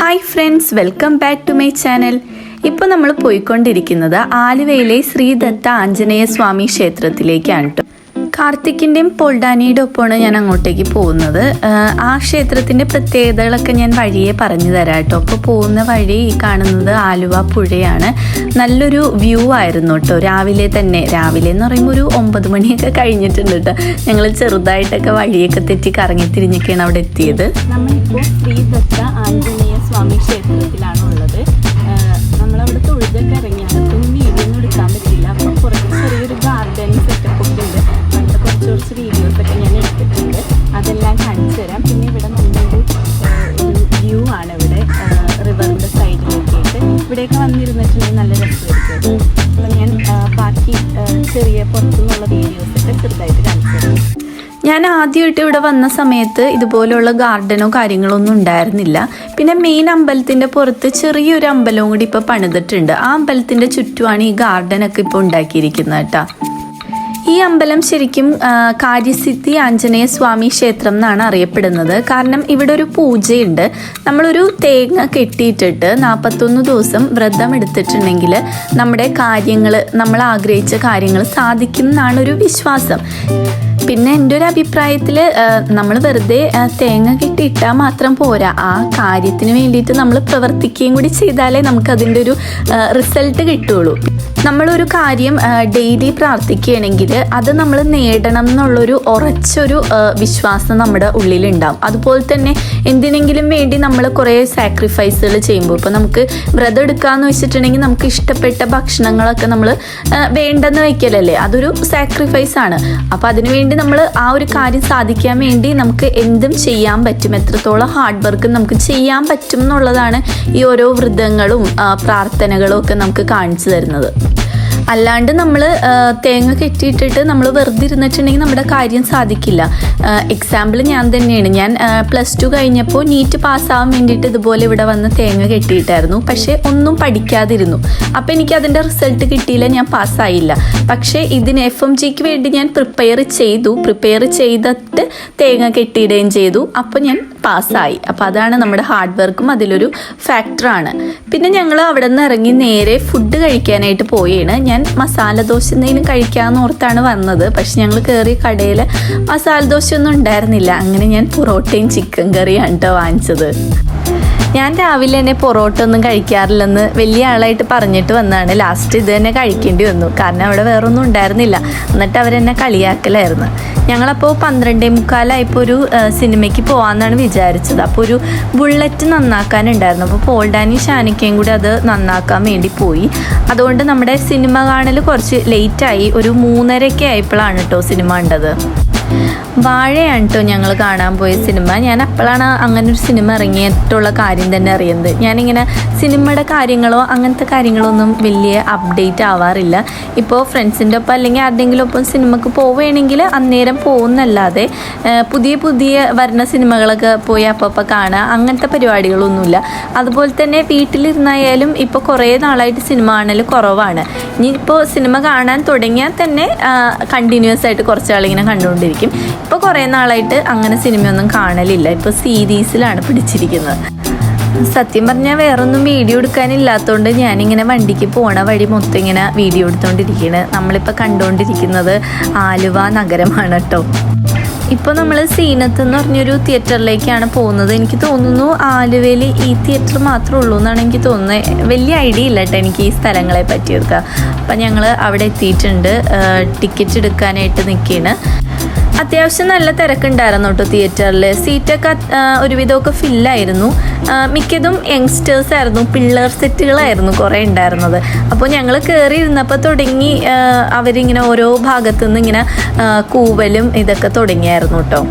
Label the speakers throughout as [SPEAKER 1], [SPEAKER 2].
[SPEAKER 1] Hi friends, welcome back to my channel. ഇപ്പോൾ നമ്മൾ പോയിക്കൊണ്ടിരിക്കുന്നത് ആലുവയിലെ ശ്രീ ദത്ത ആഞ്ജനേയ സ്വാമി ക്ഷേത്രത്തിലേക്കാണ് കേട്ടോ. കാർത്തിക്കിൻ്റെയും പൊൾഡാനിയുടെ ഒപ്പമാണ് ഞാൻ അങ്ങോട്ടേക്ക് പോകുന്നത്. ആ ക്ഷേത്രത്തിൻ്റെ പ്രത്യേകതകളൊക്കെ ഞാൻ വഴിയെ പറഞ്ഞു തരാം കേട്ടോ. അപ്പോൾ പോകുന്ന വഴി ഈ കാണുന്നത് ആലുവ പുഴയാണ്. നല്ലൊരു വ്യൂ ആയിരുന്നു കേട്ടോ. രാവിലെ എന്ന് പറയുമ്പോൾ ഒരു 9 മണിയൊക്കെ കഴിഞ്ഞിട്ടുണ്ട് കേട്ടോ. ഞങ്ങൾ ചെറുതായിട്ടൊക്കെ വഴിയൊക്കെ തെറ്റി കറങ്ങി തിരിഞ്ഞൊക്കെയാണ് അവിടെ എത്തിയത്. നമ്മളിപ്പോൾ ശ്രീ ദത്ത ആഞ്ജനേയ സ്വാമി ക്ഷേത്രത്തിലാണ് ഉള്ളത്. നമ്മളവിടെ തൊഴുതൊക്കെ ഇറങ്ങിയാണ്. ഒന്നും വീഡിയോ ഒന്നും എടുക്കാൻ പറ്റില്ല. അപ്പോൾ കുറച്ച് ചെറിയൊരു ഗാർഡൻ സെറ്റപ്പ് ഒക്കെ ഉണ്ട്. കുറച്ച് വീഡിയോസൊക്കെ ഞാൻ എടുത്തിട്ടുണ്ട്. അതെല്ലാം കാണിച്ചു തരാം. പിന്നെ ഇവിടെ നല്ലൊരു വ്യൂ ആണ്. ഇവിടെ റിവറിൻ്റെ സൈഡിലേക്കായിട്ട് ഇവിടെയൊക്കെ വന്നിരുന്നിട്ടുണ്ടെങ്കിൽ നല്ല രസമായിരിക്കും. അപ്പോൾ ഞാൻ ബാക്കി ചെറിയ പുറത്തുനിന്നുള്ള വീഡിയോസൊക്കെ ചെറുതായിട്ട് കാണിച്ചു തരാം. ഞാൻ ആദ്യമായിട്ട് ഇവിടെ വന്ന സമയത്ത് ഇതുപോലെയുള്ള ഗാർഡനോ കാര്യങ്ങളോ ഒന്നും ഉണ്ടായിരുന്നില്ല. പിന്നെ മെയിൻ അമ്പലത്തിൻ്റെ പുറത്ത് ചെറിയൊരു അമ്പലവും കൂടി ഇപ്പോൾ പണിതിട്ടുണ്ട്. ആ അമ്പലത്തിൻ്റെ ചുറ്റുമാണ് ഈ ഗാർഡനൊക്കെ ഇപ്പോൾ ഉണ്ടാക്കിയിരിക്കുന്നത് കേട്ടോ. ഈ അമ്പലം ശരിക്കും കാര്യസിദ്ധി ആഞ്ജനേയ സ്വാമി ക്ഷേത്രം എന്നാണ് അറിയപ്പെടുന്നത്. കാരണം ഇവിടെ ഒരു പൂജയുണ്ട്. നമ്മളൊരു തേങ്ങ കെട്ടിയിട്ടിട്ട് 41 ദിവസം വ്രതം എടുത്തിട്ടുണ്ടെങ്കിൽ നമ്മുടെ കാര്യങ്ങൾ, നമ്മൾ ആഗ്രഹിച്ച കാര്യങ്ങൾ സാധിക്കും എന്നാണ് ഒരു വിശ്വാസം. പിന്നെ എൻ്റെ ഒരു അഭിപ്രായത്തിൽ നമ്മൾ വെറുതെ തേങ്ങ കെട്ടിയിട്ടാൽ മാത്രം പോരാ. ആ കാര്യത്തിന് വേണ്ടിയിട്ട് നമ്മൾ പ്രവർത്തിക്കുകയും കൂടി ചെയ്താലേ നമുക്കതിൻ്റെ ഒരു റിസൾട്ട് കിട്ടുള്ളൂ. നമ്മളൊരു കാര്യം ഡെയിലി പ്രാർത്ഥിക്കുകയാണെങ്കിൽ അത് നമ്മൾ നേടണം എന്നുള്ളൊരു ഉറച്ചൊരു വിശ്വാസം നമ്മുടെ ഉള്ളിലുണ്ടാവും. അതുപോലെ തന്നെ എന്തിനെങ്കിലും വേണ്ടി നമ്മൾ കുറേ സാക്രിഫൈസുകൾ ചെയ്യുമ്പോൾ, ഇപ്പോൾ നമുക്ക് വ്രതം എടുക്കാമെന്ന് വെച്ചിട്ടുണ്ടെങ്കിൽ നമുക്ക് ഇഷ്ടപ്പെട്ട ഭക്ഷണങ്ങളൊക്കെ നമ്മൾ വേണ്ടെന്ന് വയ്ക്കലല്ലേ, അതൊരു സാക്രിഫൈസാണ്. അപ്പോൾ അതിനുവേണ്ടി നമ്മൾ ആ ഒരു കാര്യം സാധിക്കാൻ വേണ്ടി നമുക്ക് എന്തും ചെയ്യാൻ പറ്റും, എത്രത്തോളം ഹാർഡ് വർക്ക് നമുക്ക് ചെയ്യാൻ പറ്റും എന്നുള്ളതാണ് ഈ ഓരോ വ്രതങ്ങളും പ്രാർത്ഥനകളും ഒക്കെ നമുക്ക് കാണിച്ചു തരുന്നത്. അല്ലാണ്ട് നമ്മൾ തേങ്ങ കെട്ടിയിട്ടിട്ട് നമ്മൾ വെറുതെ ഇരുന്നിട്ടുണ്ടെങ്കിൽ നമ്മുടെ കാര്യം സാധിക്കില്ല. എക്സാമ്പിൾ ഞാൻ തന്നെയാണ്. ഞാൻ +2 കഴിഞ്ഞപ്പോൾ നീറ്റ് പാസ്സാവാൻ വേണ്ടിയിട്ട് ഇതുപോലെ ഇവിടെ വന്ന് തേങ്ങ കെട്ടിയിട്ടായിരുന്നു. പക്ഷേ ഒന്നും പഠിക്കാതിരുന്നു. അപ്പോൾ എനിക്ക് അതിൻ്റെ റിസൾട്ട് കിട്ടിയില്ല, ഞാൻ പാസ്സായില്ല. പക്ഷേ ഇതിന് FMGക്ക് വേണ്ടി ഞാൻ പ്രിപ്പയർ ചെയ്തിട്ട് തേങ്ങ കെട്ടിയിടുകയും ചെയ്തു. അപ്പോൾ ഞാൻ പാസ്സായി. അപ്പോൾ അതാണ് നമ്മുടെ ഹാർഡ് വർക്കും അതിലൊരു ഫാക്ടറാണ്. പിന്നെ ഞങ്ങൾ അവിടെ നിന്ന് ഇറങ്ങി നേരെ ഫുഡ് കഴിക്കാനായിട്ട് പോയാണ്. ഞാൻ മസാല ദോശ എന്തെങ്കിലും കഴിക്കാമെന്ന് ഓർത്താണ് വന്നത്. പക്ഷെ ഞങ്ങൾ കയറിയ കടയിൽ മസാല ദോശ ഒന്നും ഉണ്ടായിരുന്നില്ല. അങ്ങനെ ഞാൻ പൊറോട്ടയും ചിക്കൻ കറിയാണ് കേട്ടോ വാങ്ങിച്ചത്. ഞാൻ രാവിലെ തന്നെ പൊറോട്ട ഒന്നും കഴിക്കാറില്ലെന്ന് വലിയ ആളായിട്ട് പറഞ്ഞിട്ട് വന്നതാണ്. ലാസ്റ്റ് ഇത് തന്നെ കഴിക്കേണ്ടി വന്നു. കാരണം അവിടെ വേറൊന്നും ഉണ്ടായിരുന്നില്ല. എന്നിട്ട് അവരെന്നെ കളിയാക്കലായിരുന്നു. ഞങ്ങളപ്പോൾ 12:45 ഒരു സിനിമയ്ക്ക് പോകാമെന്നാണ് വിചാരിച്ചത്. അപ്പോൾ ഒരു ബുള്ളറ്റ് നന്നാക്കാനുണ്ടായിരുന്നു. അപ്പോൾ പോൾഡാനി ഷാനിക്കയും കൂടി അത് നന്നാക്കാൻ വേണ്ടി പോയി. അതുകൊണ്ട് നമ്മുടെ സിനിമ കാണൽ കുറച്ച് ലേറ്റായി. ഒരു 3:30 ആയപ്പോഴാണ് കേട്ടോ സിനിമ കണ്ടത്. വാഴയാണ് കേട്ടോ ഞങ്ങൾ കാണാൻ പോയ സിനിമ. ഞാൻ അപ്പോഴാണ് അങ്ങനെ ഒരു സിനിമ ഇറങ്ങിയിട്ടുള്ള കാര്യം തന്നെ അറിയുന്നത്. ഞാനിങ്ങനെ സിനിമയുടെ കാര്യങ്ങളോ അങ്ങനത്തെ കാര്യങ്ങളോ ഒന്നും വലിയ അപ്ഡേറ്റ് ആവാറില്ല. ഇപ്പോൾ ഫ്രണ്ട്സിൻ്റെ ഒപ്പം അല്ലെങ്കിൽ ആരുടെയെങ്കിലും ഒപ്പം സിനിമക്ക് പോവുകയാണെങ്കിൽ അന്നേരം പോകുന്നല്ലാതെ പുതിയ വരുന്ന സിനിമകളൊക്കെ പോയി അപ്പം കാണുക അങ്ങനത്തെ പരിപാടികളൊന്നുമില്ല. അതുപോലെ തന്നെ വീട്ടിലിരുന്നായാലും ഇപ്പോൾ കുറേ നാളായിട്ട് സിനിമ കാണൽ കുറവാണ്. ഇനിയിപ്പോൾ സിനിമ കാണാൻ തുടങ്ങിയാൽ തന്നെ കണ്ടിന്യൂസ് ആയിട്ട് കുറച്ചാളിങ്ങനെ കണ്ടുകൊണ്ടിരിക്കും. ഇപ്പോൾ കുറേ നാളായിട്ട് അങ്ങനെ സിനിമയൊന്നും കാണലില്ല. ഇപ്പോൾ സീരീസിലാണ് പിടിച്ചിരിക്കുന്നത്. സത്യം പറഞ്ഞാൽ വേറൊന്നും വീഡിയോ എടുക്കാനില്ലാത്തതുകൊണ്ട് ഞാനിങ്ങനെ വണ്ടിക്ക് പോണ വഴി മൊത്തം ഇങ്ങനെ വീഡിയോ എടുത്തുകൊണ്ടിരിക്കുകയാണ്. നമ്മളിപ്പോൾ കണ്ടുകൊണ്ടിരിക്കുന്നത് ആലുവ നഗരമാണ് കേട്ടോ. ഇപ്പോൾ നമ്മൾ സീനത്ത് എന്ന് പറഞ്ഞൊരു തിയേറ്ററിലേക്കാണ് പോകുന്നത്. എനിക്ക് തോന്നുന്നു ആലുവയിൽ ഈ തിയേറ്റർ മാത്രമേ ഉള്ളൂ എന്നാണ് എനിക്ക് തോന്നുന്നത്. വലിയ ഐഡിയ ഇല്ല കേട്ടോ എനിക്ക് ഈ സ്ഥലങ്ങളെ പറ്റിയൊക്കെ. അപ്പം ഞങ്ങൾ അവിടെ എത്തിയിട്ടുണ്ട്. ടിക്കറ്റ് എടുക്കാനായിട്ട് നിൽക്കുകയാണ്. അത്യാവശ്യം നല്ല തിരക്കുണ്ടായിരുന്നു കേട്ടോ തിയേറ്ററിൽ. സീറ്റൊക്കെ ഒരുവിധമൊക്കെ ഫില്ലായിരുന്നു. മിക്കതും യങ്സ്റ്റേഴ്സ് ആയിരുന്നു, പിള്ളേർ സെറ്റുകളായിരുന്നു കുറേ ഉണ്ടായിരുന്നത്. അപ്പോൾ ഞങ്ങൾ കയറി ഇരുന്നപ്പോൾ തുടങ്ങി അവരിങ്ങനെ ഓരോ ഭാഗത്തുനിന്ന് ഇങ്ങനെ കൂവലും ഇതൊക്കെ തുടങ്ങിയായിരുന്നു കേട്ടോ.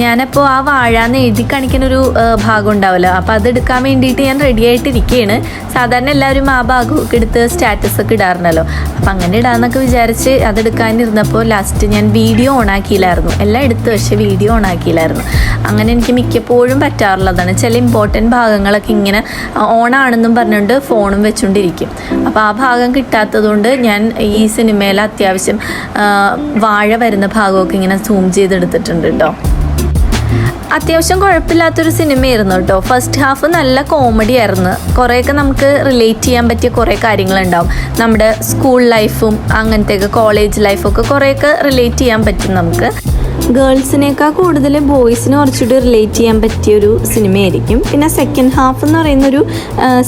[SPEAKER 1] ഞാനപ്പോൾ ആ വാഴാന്ന് എഴുതി കാണിക്കുന്നൊരു ഭാഗം ഉണ്ടാവുമല്ലോ, അപ്പോൾ അതെടുക്കാൻ വേണ്ടിയിട്ട് ഞാൻ റെഡി ആയിട്ടിരിക്കുകയാണ്. സാധാരണ എല്ലാവരും ആ ഭാഗമൊക്കെ എടുത്ത് സ്റ്റാറ്റസൊക്കെ ഇടാറുണ്ടല്ലോ. അപ്പം അങ്ങനെ ഇടാമെന്നൊക്കെ വിചാരിച്ച് അതെടുക്കാനിരുന്നപ്പോൾ ലാസ്റ്റ് ഞാൻ വീഡിയോ ഓണാക്കിയില്ലായിരുന്നു. എല്ലാം എടുത്ത് പക്ഷേ വീഡിയോ ഓണാക്കിയില്ലായിരുന്നു. അങ്ങനെ എനിക്ക് മിക്കപ്പോഴും പറ്റാറുള്ളതാണ്. ചില ഇമ്പോർട്ടൻറ്റ് ഭാഗങ്ങളൊക്കെ ഇങ്ങനെ ഓണാണെന്നും പറഞ്ഞുകൊണ്ട് ഫോണും വെച്ചുകൊണ്ടിരിക്കും. അപ്പോൾ ആ ഭാഗം കിട്ടാത്തതുകൊണ്ട് ഞാൻ ഈ സിനിമയിൽ അത്യാവശ്യം വാഴ വരുന്ന ഭാഗമൊക്കെ ഇങ്ങനെ സൂം ചെയ്തെടുത്തിട്ടുണ്ട് കേട്ടോ. അത്യാവശ്യം കുഴപ്പമില്ലാത്തൊരു സിനിമയായിരുന്നു കേട്ടോ. ഫസ്റ്റ് ഹാഫ് നല്ല കോമഡി ആയിരുന്നു. കുറേയൊക്കെ നമുക്ക് റിലേറ്റ് ചെയ്യാൻ പറ്റിയ കുറേ കാര്യങ്ങളുണ്ടാവും. നമ്മുടെ സ്കൂൾ ലൈഫും അങ്ങനത്തെയൊക്കെ കോളേജ് ലൈഫൊക്കെ കുറേയൊക്കെ റിലേറ്റ് ചെയ്യാൻ പറ്റും നമുക്ക്. ഗേൾസിനേക്കാൾ കൂടുതൽ ബോയ്സിന് കുറച്ചുകൂടി റിലേറ്റ് ചെയ്യാൻ പറ്റിയൊരു സിനിമയായിരിക്കും. പിന്നെ സെക്കൻഡ് ഹാഫ് എന്ന് പറയുന്നൊരു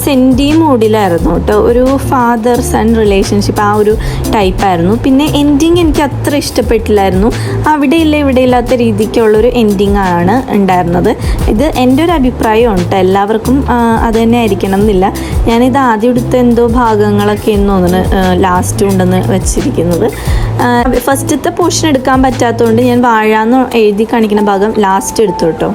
[SPEAKER 1] സെൻറ്റി മൂഡിലായിരുന്നു കേട്ടോ. ഒരു ഫാദർ സൺ റിലേഷൻഷിപ്പ് ആ ഒരു ടൈപ്പായിരുന്നു. പിന്നെ എൻഡിങ് എനിക്ക് അത്ര ഇഷ്ടപ്പെട്ടില്ലായിരുന്നു. അവിടെയില്ല ഇവിടെ ഇല്ലാത്ത രീതിക്കുള്ളൊരു എൻഡിങ് ആണ് ഉണ്ടായിരുന്നത്. ഇത് എൻ്റെ ഒരു അഭിപ്രായമാണ് കേട്ടോ. എല്ലാവർക്കും അത് തന്നെ ആയിരിക്കണം എന്നില്ല. ഞാനിത് ആദ്യം എടുത്ത എന്തോ ഭാഗങ്ങളൊക്കെ എന്ന് തോന്നുന്നു ലാസ്റ്റ് ഉണ്ടെന്ന് വെച്ചിരിക്കുന്നത്. ഫസ്റ്റത്തെ പോർഷൻ എടുക്കാൻ പറ്റാത്തതുകൊണ്ട് ഞാൻ വാഴ എന്ന് എഴുതി കാണിക്കുന്ന ഭാഗം ലാസ്റ്റ് എടുത്തു കേട്ടോ.